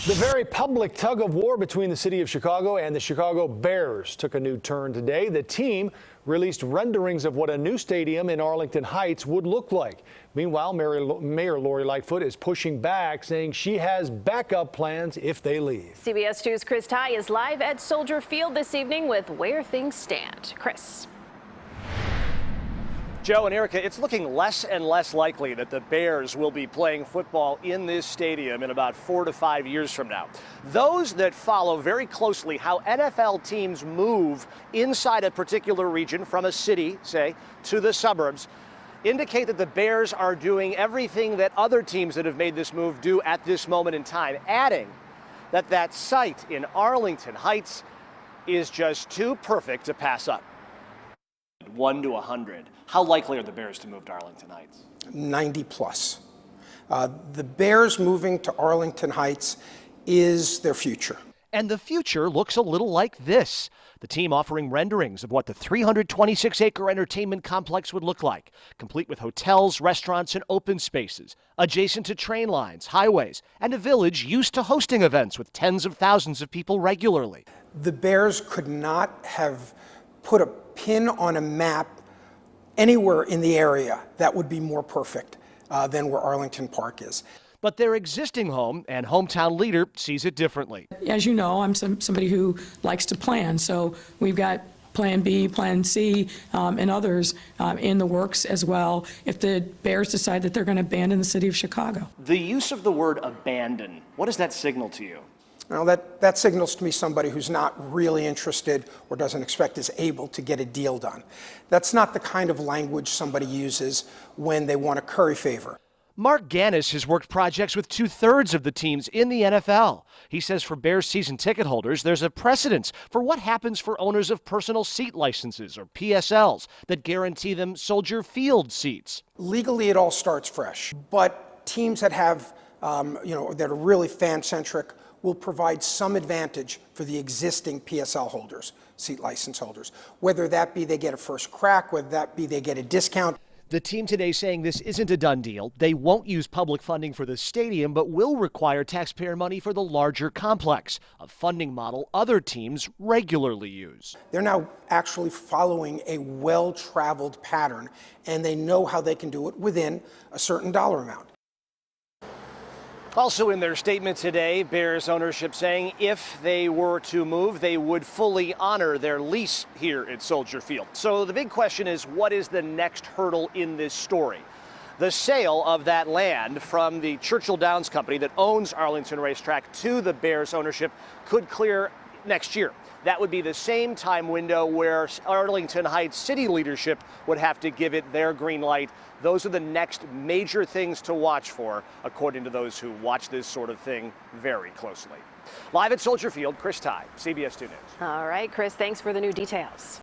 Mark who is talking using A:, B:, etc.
A: The very public tug of war between the city of Chicago and the Chicago Bears took a new turn today. The team released renderings of what a new stadium in Arlington Heights would look like. Meanwhile, Mayor Lori Lightfoot is pushing back, saying she has backup plans if they leave.
B: CBS 2's Chris Tye is live at Soldier Field this evening with where things stand. Chris.
C: Joe and Erica, it's looking less and less likely that the Bears will be playing football in this stadium in about 4 to 5 years from now. Those that follow very closely how NFL teams move inside a particular region from a city, say, to the suburbs, indicate that the Bears are doing everything that other teams that have made this move do at this moment in time, adding that that site in Arlington Heights is just too perfect to pass up. 1 to 100. How likely are the Bears to move to Arlington Heights?
D: 90 plus. The Bears moving to Arlington Heights is their future.
C: And the future looks a little like this. The team offering renderings of what the 326-acre entertainment complex would look like, complete with hotels, restaurants, and open spaces, adjacent to train lines, highways, and a village used to hosting events with tens of thousands of people regularly.
D: The Bears could not have put a pin on a map anywhere in the area that would be more perfect than where Arlington Park is.
C: But their existing home and hometown leader sees it differently.
E: As you know, I'm somebody who likes to plan, so we've got Plan B, Plan C, and others in the works as well if the Bears decide that they're going to abandon the city of Chicago.
C: The use of the word abandon, what does that signal to you?
D: Now that signals to me somebody who's not really interested or doesn't expect is able to get a deal done. That's not the kind of language somebody uses when they want to curry favor.
C: Mark Gannis has worked projects with 2/3 of the teams in the NFL. He says for Bears season ticket holders, there's a precedence for what happens for owners of personal seat licenses or PSLs that guarantee them Soldier Field seats.
D: Legally, it all starts fresh, but teams that have, that are really fan-centric will provide some advantage for the existing PSL holders, seat license holders, whether that be they get a first crack, whether that be they get a discount.
C: The team today saying this isn't a done deal. They won't use public funding for the stadium, but will require taxpayer money for the larger complex, a funding model other teams regularly use.
D: They're now actually following a well-traveled pattern, and they know how they can do it within a certain dollar amount.
C: Also in their statement today, Bears ownership saying if they were to move, they would fully honor their lease here at Soldier Field. So the big question is, what is the next hurdle in this story? The sale of that land from the Churchill Downs company that owns Arlington Racetrack to the Bears ownership could clear next year. That would be the same time window where Arlington Heights city leadership would have to give it their green light. Those are the next major things to watch for, according to those who watch this sort of thing very closely. Live at Soldier Field, Chris Tye, CBS 2 News.
B: All right, Chris, thanks for the new details.